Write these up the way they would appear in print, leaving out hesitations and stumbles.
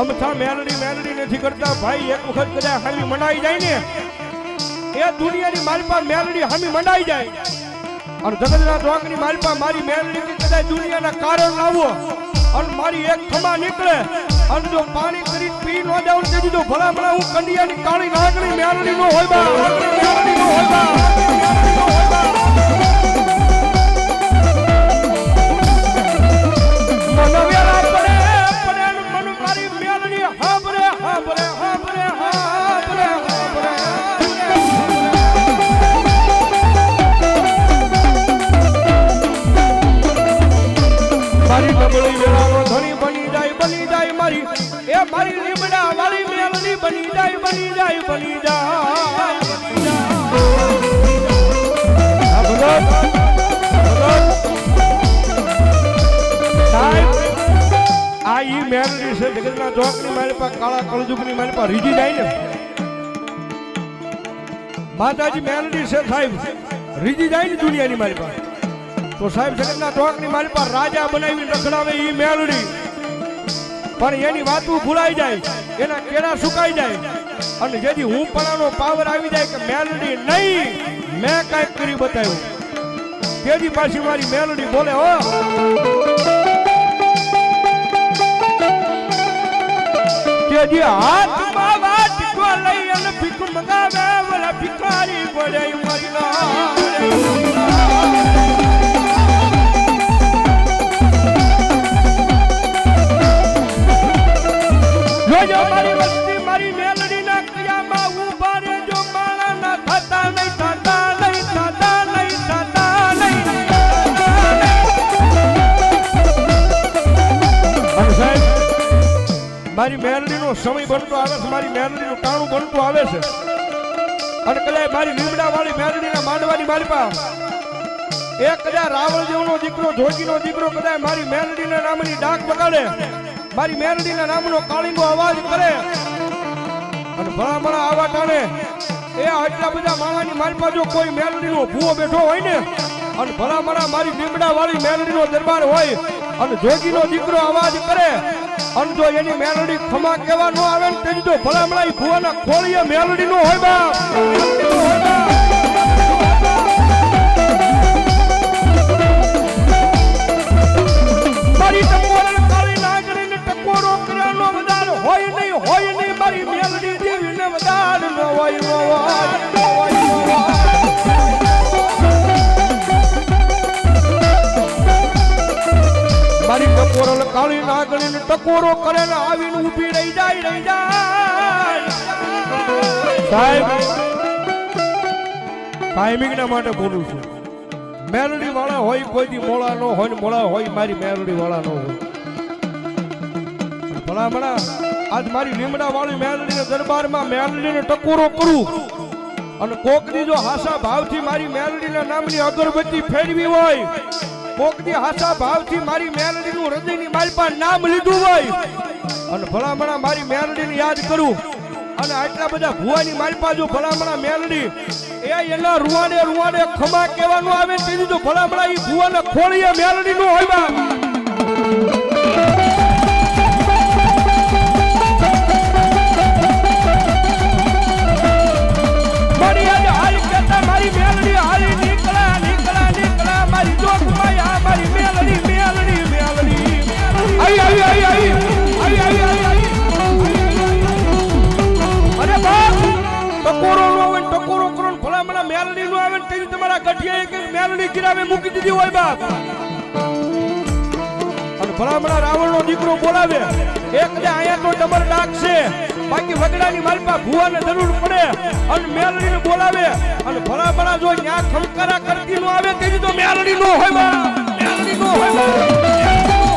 અમથા મેલડી નથી કરતા ભાઈ. એક વખત કદાચ હામી મનાઈ જાય ને એ દુનિયાની માલપા મેલડી હામી મંડાઈ જાય. અને જગતના દ્વાંકની માલપા મારી મેલડી કદાચ દુનિયાના કારણ લાવો અને મારી એક ખમા નીકળે અને જો પાણી કરી પી ન જાઉં તે દીધો ભલા ભલા હું કંડિયાની કાળી નાગણી મેલડી નો હોય બા. મેલડી નો હોય બા. મારી લીમડા વાળી મેલડી બની જાય બની જાય બની જાય. આ ઈ મેલડી છે જગતના ચોકની મારી પાસે કાળા કળજુગની મારી પાસે રીજી જાય ને માતાજી મેલડી છે સાહેબ રીજી જાય ને દુનિયાની મારી પાસે તો સાહેબ જગતના ચોકની મારી પાસે રાજા બનાવી રખડાવે ઈ મેલડી. પણ એની વાતું ભૂલાઈ જાય એના કેળા સુકાઈ જાય અને જેથી હું પણાનો પાવર આવી જાય કે મેલડી નહીં મેં કાંઈક કરી બતાવ્યું તેજી પાછી મારી મેલડી બોલે હો. તેજી હાથમાં વાટકો લઈ અને ભીખ મંગાવે ઓલા ભિખારી બોલે મારી જો મારી વસ્તી મારી મેલડી ના ક્રિયામાં ઉભા રે જો માળા ના થતા નહીં થતા નહીં થતા નહીં થતા નહીં. સાહેબ મારી મેલડી નો સમય બનતો આવે છે મારી મેલડી નું ટાણું બનતું આવે છે અને કદાચ મારી લીમડા વાળી મેલડી ના માંડવાની મારી પાસે એક કદાચ રાવણ જેવનો દીકરો જોગી નો દીકરો કદાચ મારી મેલડી ના નામની ડાક બગાડે મારી મેલડીના નામનો કાળીંગો અવાજ કરે અને ભલામણા આવા ટાણે એ આટલા બધા માણાની મારી પાસે જો કોઈ મેલડીનો ભૂવો બેઠો હોય ને અને ભલામણા મારી લીમડા વાળી મેલડીનો દરબાર હોય અને જોગીનો દીકરો અવાજ કરે અને જો એની મેલડી ખમા કેવા ન આવે ને તેની તો ભલામણા એ ભૂવાના ખોળીએ મેલડીનો હોય બા. મારી હોય નહીં મારી મેલડી દેવીને વધાર ન હોય મારી ટકોરો કાળી નાગણીને ટકોરો કરે ને આવીને ઊભી રહી જાય. સાહેબ ટાઈમિંગ ના માટે બોલું છું મેલડી વાળા હોય કોઈ મોળા ન હોય મોળા હોય મારી મેલડી વાળા ન હોય ભલામણા આજ મારી લીમડા વાળી મેલડીના દરબારમાં મેલડીને ટકોરો કરું અને કોકની જો હાસા ભાવથી મારી મેલડીના નામની અગરબત્તી ફેરવી હોય કોકની હાસા ભાવથી મારી મેલડીનું હૃદયની મારી પાસે નામ લીધું હોય અને ભલામણા મારી મેલડીને યાદ કરું અને આટલા બધા ભુવાની મારી પાસે ભલામણા મેલડી એના રૂવાડે ખમા કહેવાનું આવે તેની તો ભલામણા એ ભુવાના ખોળીએ મેલડીનું હોય મારી મેલડી હાલી નીકળા મારી જોગમાયા મારી મેલડી આઈ અરે બાપ ટકોરો નો આવે ટકોરો કરો ભલામણા મેલડી નો આવે તે તમારા ગઠિયા એક મેલડી ગિરાવે મૂકી દીધી હોય બાપ અને ભલામણા રાવણ નો દીકરો બોલાવે એક દે આયા તો ડબર ડાક છે બાકી વગડાની માલપા ભુવાને જરૂર પડે અને મેલડીને બોલાવે અને ભલામણા જો ન્યા ખમકારા કરતી નો આવે તેની તો મેલડી નો હોય બા મેલડી નો હોય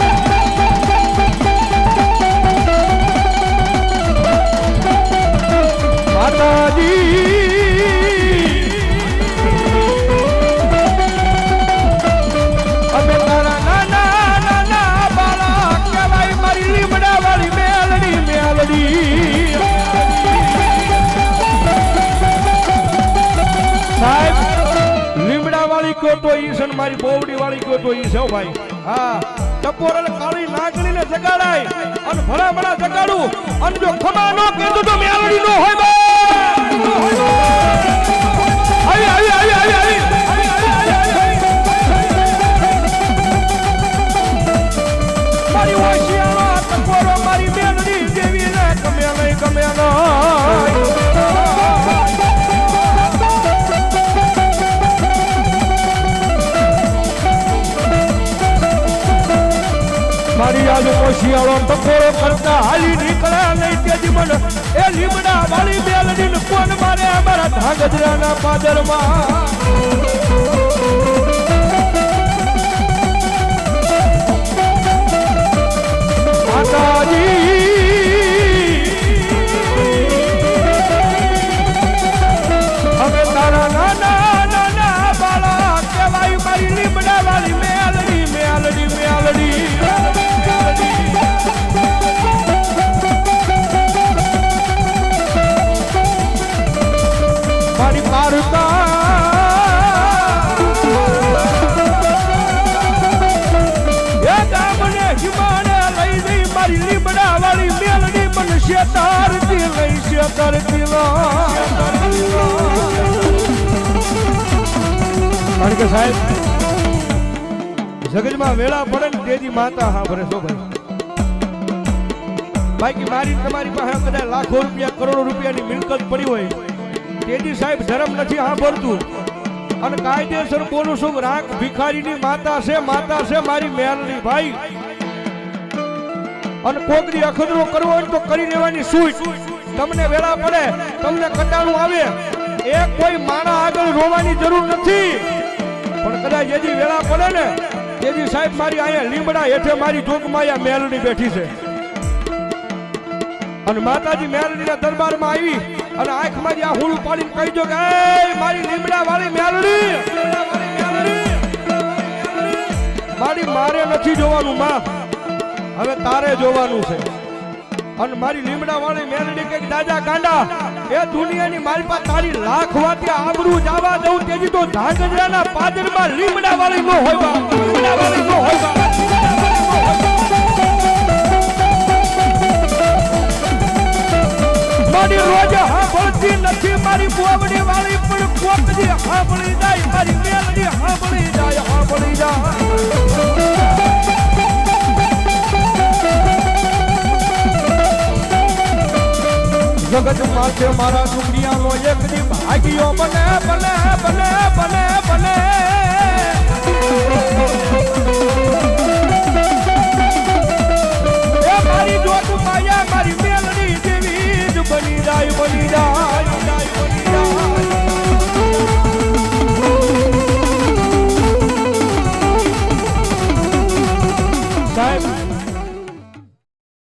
માતાજી અમે તારા નાના બાળા કહેવાય મારી લીમડા વાળી મેલડી સાહેબ લીમડા વાળી કયો તો ઈ છે મારી બોવડી વાળી કયો તો ઈ છે ભાઈ. હા ટપોરલ કાળી નાગણીને જગાડાય અને ભલામણા જગાડું અને જો ખમા નો કીધું તો મેલડી નો હોય બા આવી આવી આવી આવી આવી મારી હોશિયારો ટપોરો મારી મેલડી દેવી ને ગમે નહીં મારી આજે હોશિયારો ટપોરો કરતા હાલી નીકળ્યા નહીં તેજી મન એ લીમડા વાળી મેલડી ને કોણ મારે અમારા ધાંગધ્રાના પાદરમાં હવે તારા નાના નાના બાળા કેવાય મારી લીમડા વાળી મેલડી મેલડી મેલડી મારી પારતા એ ગામને હિમાને લઈ ગઈ મારી લીમડા વાળી મેલડી મને શેતારતી લઈ શેતારતી કારણ કે સાહેબ જગતમાં વેળા પડે ને તેજી માતા હા ભરે શો ભાઈ બાકી મારી તમારી પાસે કદાચ લાખો રૂપિયા કરોડો રૂપિયાની મિલકત પડી હોય તેજી સાહેબ ધર્મ નથી સાંભળતું અને કાયદેસર બોલું છું રાખ ભિખારીની માતા છે મારી મેલડી ભાઈ અને કોકની અખતરો કરવો હોય તો કરી લેવાની સૂટ તમને વેળા પડે તમને કટાણું આવે એ કોઈ માણા આગળ રોવાની જરૂર નથી પણ કદાચ જેજી વેળા પડે ને તેજી સાહેબ મારી અહીંયા લીમડા હેઠે મારી જોગમાયા મેલડી બેઠી છે અને માતાજી મેલડીના દરબારમાં આવી અને આંખમાં આ હુળું પાડીને કહી દો કે એ મારી લીમડા વાળી મેલડી મારી મારે નથી જોવાનું માં હવે તારે જોવાનું છે અને મારી લીમડા વાળી મેલડી કે દાદા ગાંડા એ દુનિયાની મારી પાસે તારી લાખ વાતે આબરૂ જવા દઉં તેજી તો ધાંગધ્રાના પાદરમાં લીમડા વાળી નો હોય બા લીમડા વાળી નો હોય બા મારી રોજ સાંભળતી નથી મારી બોવડી વાળી પણ કોકજી સાંભળી જાય મારી મેલડી સાંભળી જાય જગત માથે મારા ડુંગળિયાનો એક દી ભાગ્યો બને બને બને બને બને એ મારી જોત માયા મારી મેલડી દેવી જ બની જાય